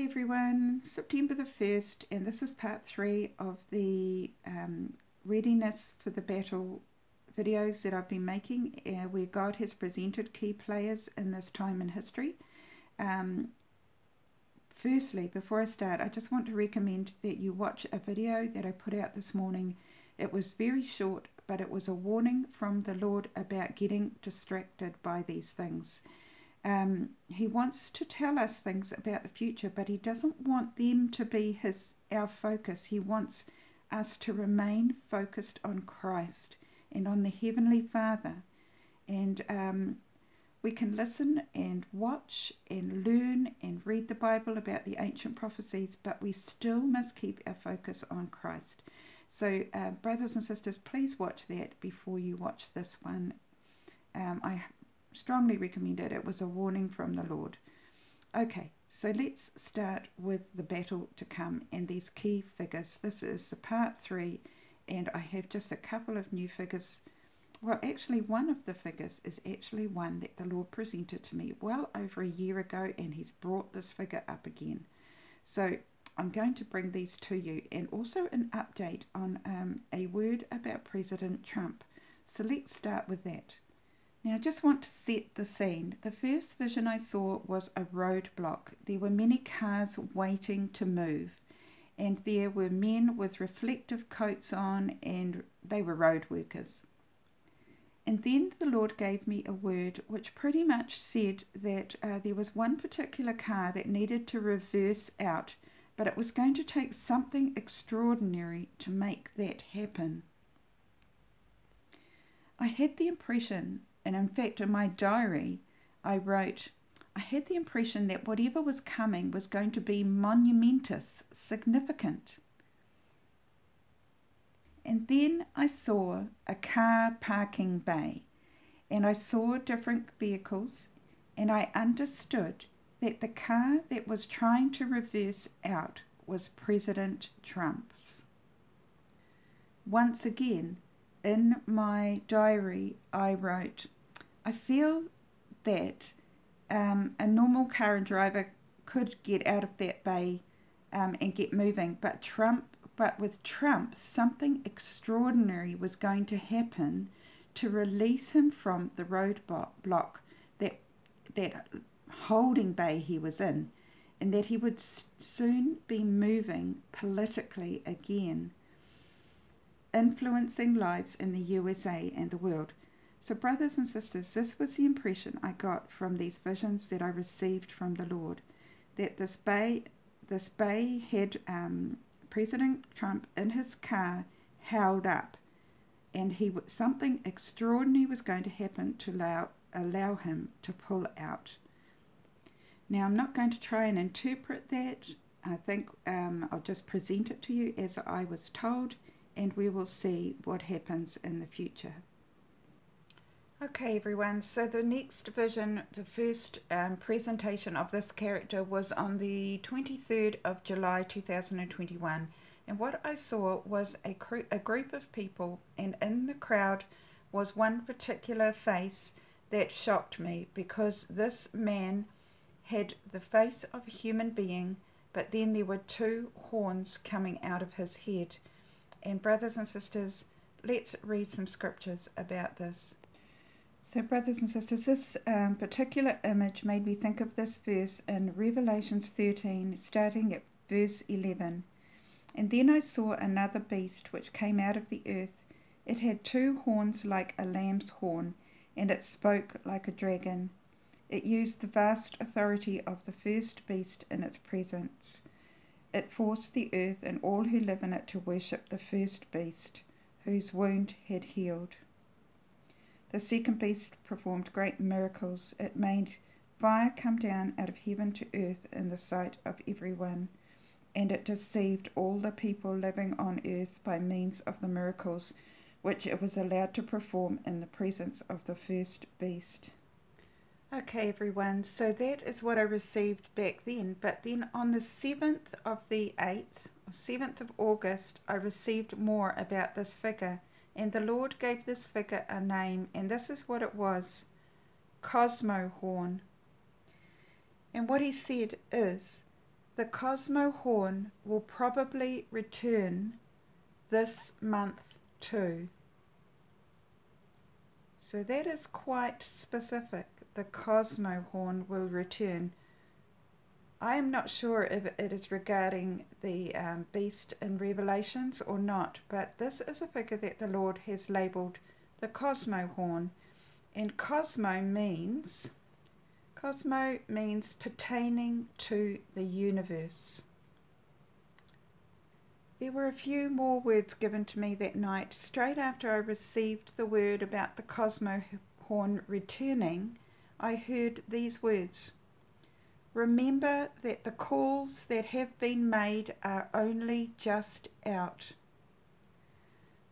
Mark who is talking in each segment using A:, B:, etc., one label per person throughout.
A: Hi everyone, September the 1st, and this is part 3 of the readiness for the battle videos that I've been making where God has presented key players in this time in history. Firstly, before I start, I just want to recommend that you watch a video that I put out this morning. It was very short, but it was a warning from the Lord about getting distracted by these things. He wants to tell us things about the future, but he doesn't want them to be our focus. He wants us to remain focused on Christ and on the Heavenly Father. And we can listen and watch and learn and read the Bible about the ancient prophecies, but we still must keep our focus on Christ. So brothers and sisters, please watch that before you watch this one. I strongly recommend it. It was a warning from the Lord. Okay, so let's start with the battle to come and these key figures. This is the part 3, and I have just a couple of new figures. Well, actually, one of the figures is actually one that the Lord presented to me well over a year ago, and he's brought this figure up again. So I'm going to bring these to you, and also an update on a word about President Trump. So let's start with that. Now I just want to set the scene. The first vision I saw was a roadblock. There were many cars waiting to move, and there were men with reflective coats on, and they were road workers. And then the Lord gave me a word which pretty much said that there was one particular car that needed to reverse out, but it was going to take something extraordinary to make that happen. I had the impression, and in fact in my diary I wrote, I had the impression that whatever was coming was going to be monumentous, significant. And then I saw a car parking bay, and I saw different vehicles, and I understood that the car that was trying to reverse out was President Trump's. Once again, in my diary I wrote, I feel that a normal car and driver could get out of that bay and get moving, but with Trump, something extraordinary was going to happen to release him from the roadblock, that holding bay he was in, and that he would soon be moving politically again, influencing lives in the USA and the world. So brothers and sisters, this was the impression I got from these visions that I received from the Lord, that this bay had President Trump in his car held up, and something extraordinary was going to happen to allow him to pull out. Now I'm not going to try and interpret that. I think I'll just present it to you as I was told, and we will see what happens in the future. Okay everyone, so the next vision, the first presentation of this character was on the 23rd of July 2021, and what I saw was a group of people, and in the crowd was one particular face that shocked me, because this man had the face of a human being, but then there were 2 horns coming out of his head. And brothers and sisters, let's read some scriptures about this. So brothers and sisters, this particular image made me think of this verse in Revelations 13, starting at verse 11. And then I saw another beast which came out of the earth. It had 2 horns like a lamb's horn, and it spoke like a dragon. It used the vast authority of the first beast in its presence. It forced the earth and all who live in it to worship the first beast, whose wound had healed. The second beast performed great miracles. It made fire come down out of heaven to earth in the sight of everyone, and it deceived all the people living on earth by means of the miracles which it was allowed to perform in the presence of the first beast. Okay everyone, so that is what I received back then, but then on the 7th of the 8th, 7th of August, I received more about this figure. And the Lord gave this figure a name, and this is what it was: Cosmo Horn. And what he said is The Cosmo horn will probably return this month too. So that is quite specific. The Cosmo horn will return. I am not sure if it is regarding the beast in Revelations or not, but this is a figure that the Lord has labelled the Cosmo horn. And Cosmo means pertaining to the universe. There were a few more words given to me that night. Straight after I received the word about the Cosmo horn returning, I heard these words. Remember that the calls that have been made are only just out.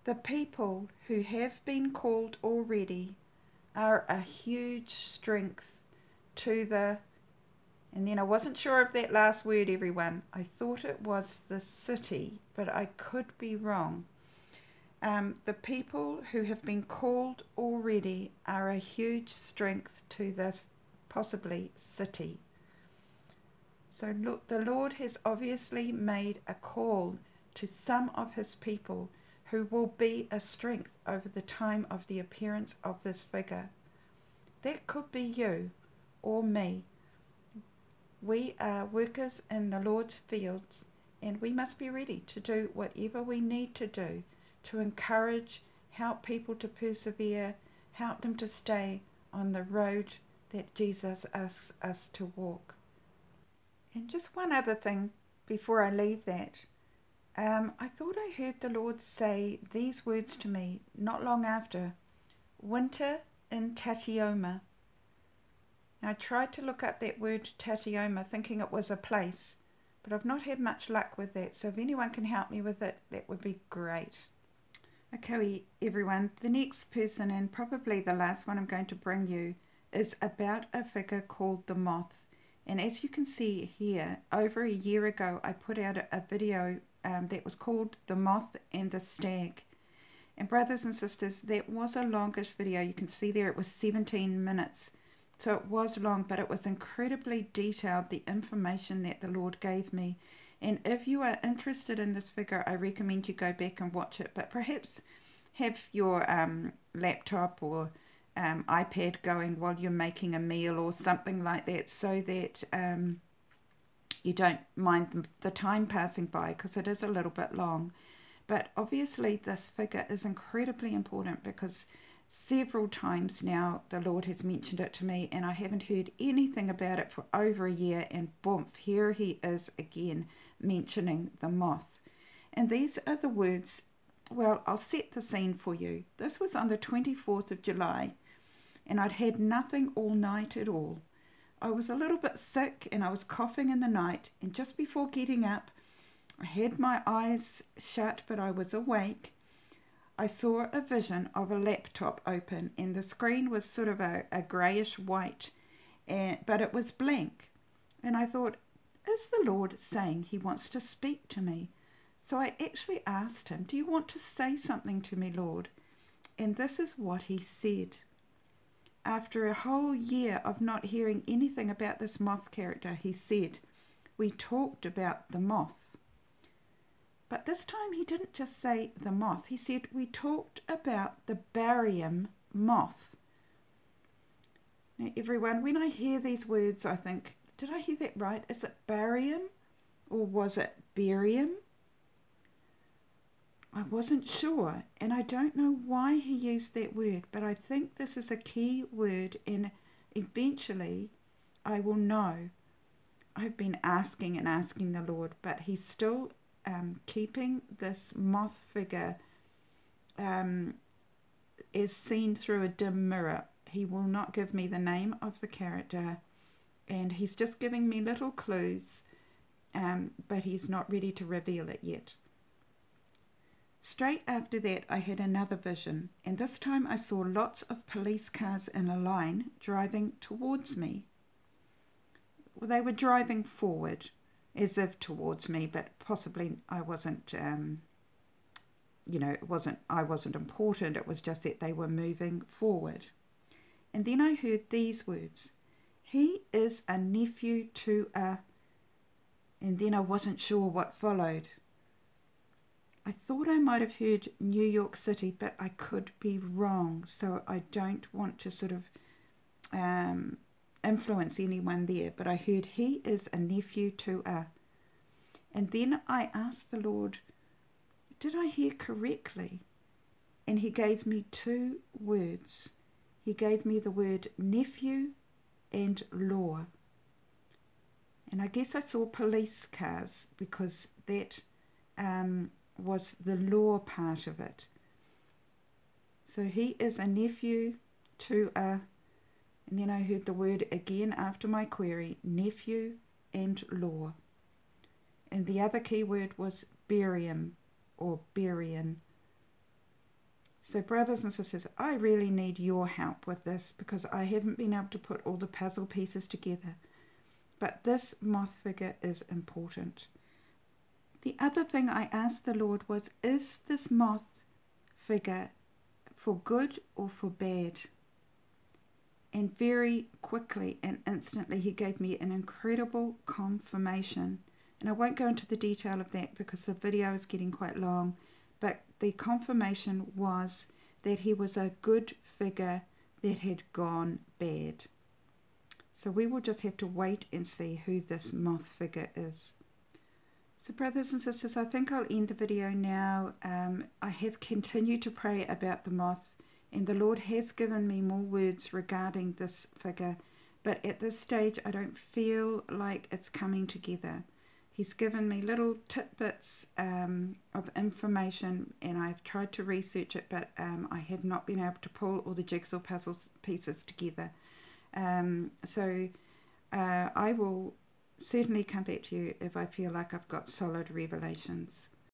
A: The people who have been called already are a huge strength to the, and then I wasn't sure of that last word, everyone. I thought it was the city, but I could be wrong. The people who have been called already are a huge strength to this possibly city. So look, the Lord has obviously made a call to some of his people who will be a strength over the time of the appearance of this figure. That could be you or me. We are workers in the Lord's fields, and we must be ready to do whatever we need to do to encourage, help people to persevere, help them to stay on the road that Jesus asks us to walk. And just one other thing before I leave that. I thought I heard the Lord say these words to me not long after. Winter in Tatioma. Now, I tried to look up that word Tatioma thinking it was a place, but I've not had much luck with that. So if anyone can help me with it, that would be great. Okay, everyone, the next person and probably the last one I'm going to bring you is about a figure called the Moth. And as you can see here, over a year ago, I put out a video that was called The Moth and the Stag. And brothers and sisters, that was a longish video. You can see there it was 17 minutes. So it was long, but it was incredibly detailed, the information that the Lord gave me. And if you are interested in this figure, I recommend you go back and watch it. But perhaps have your laptop or iPad going while you're making a meal or something like that, so that you don't mind the time passing by, because it is a little bit long. But obviously this figure is incredibly important, because several times now the Lord has mentioned it to me, and I haven't heard anything about it for over a year, and boom, here he is again mentioning the moth. And these are the words. Well, I'll set the scene for you. This was on the 24th of July, and I'd had nothing all night at all. I was a little bit sick and I was coughing in the night, and just before getting up, I had my eyes shut but I was awake. I saw a vision of a laptop open, and the screen was sort of a greyish white, but it was blank. And I thought, is the Lord saying he wants to speak to me? So I actually asked him, do you want to say something to me, Lord? And this is what he said. After a whole year of not hearing anything about this moth character, he said, we talked about the moth. But this time he didn't just say the moth. He said, we talked about the barium moth. Now, everyone, when I hear these words, I think, did I hear that right? Is it barium or was it barium? I wasn't sure, and I don't know why he used that word, but I think this is a key word, and eventually I will know. I've been asking and asking the Lord, but he's still keeping this moth figure is seen through a dim mirror. He will not give me the name of the character, and he's just giving me little clues, but he's not ready to reveal it yet. Straight after that, I had another vision, and this time I saw lots of police cars in a line driving towards me. Well, they were driving forward, as if towards me, but possibly I wasn't, I wasn't important. It was just that they were moving forward. And then I heard these words, he is a nephew to a, and then I wasn't sure what followed. I thought I might have heard New York City, but I could be wrong, so I don't want to sort of influence anyone there, but I heard he is a nephew to a. And then I asked the Lord, did I hear correctly? And he gave me two words. He gave me the word nephew and law. And I guess I saw police cars because that was the law part of it. So he is a nephew to a, and then I heard the word again after my query, nephew and law. And the other key word was barium or Barian. So brothers and sisters, I really need your help with this because I haven't been able to put all the puzzle pieces together. But this moth figure is important. The other thing I asked the Lord was, is this moth figure for good or for bad? And very quickly and instantly he gave me an incredible confirmation. And I won't go into the detail of that because the video is getting quite long, but the confirmation was that he was a good figure that had gone bad. So we will just have to wait and see who this moth figure is. So brothers and sisters, I think I'll end the video now. I have continued to pray about the moth, and the Lord has given me more words regarding this figure, but at this stage I don't feel like it's coming together. He's given me little tidbits of information, and I've tried to research it, but I have not been able to pull all the jigsaw puzzle pieces together. So I will certainly come back to you if I feel like I've got solid revelations.